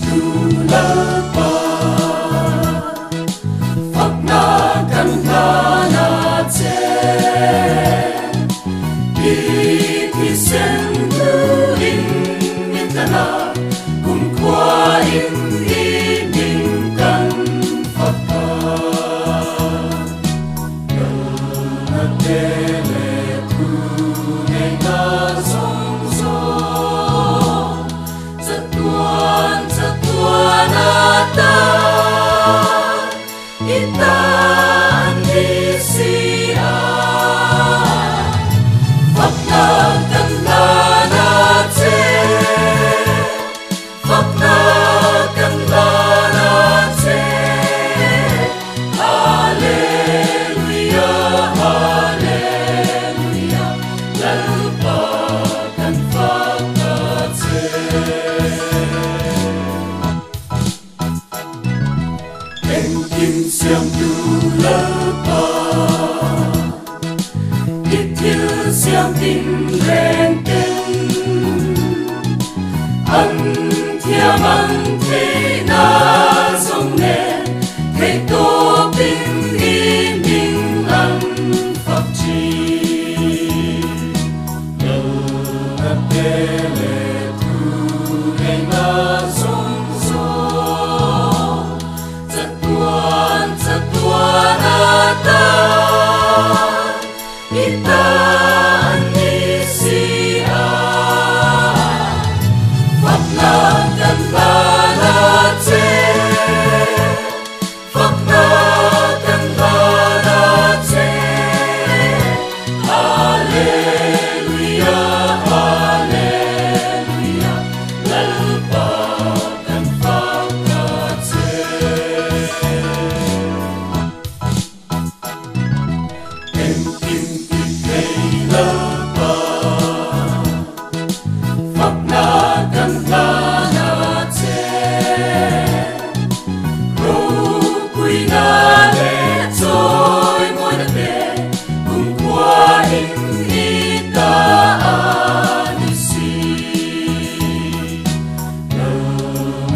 tu lepa fakna kan na che ki sen tu in mitana kum kwa in in kan fakka na tele tu nei na song so Satuan ata itan di sia fakna kan na che fakna kan na che hallelujah hallelujah lalpa kan fakna che Kim siang tu lepa Itil siang tin ren ten An thiam an thế na song ne Thế tô bình y minh an pháp chi Nơ áp tê lệ tu ngày na song Satuan ata itan di sia fakna kan na che fakna kan na che hallelujah hallelujah lalpa kan fakna che Fakna kan na che Ro quy na le trôi ngôi đất bè cùng qua in ita anisi Nơ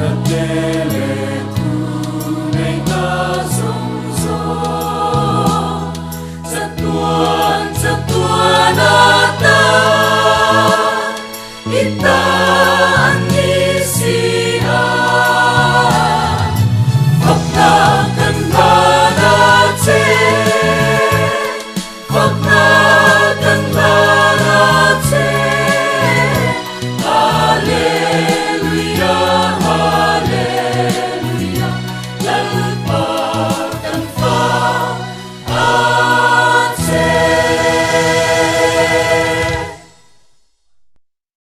na tele tu nei na song so Satuan ata itan di sia fakna kan na che fakna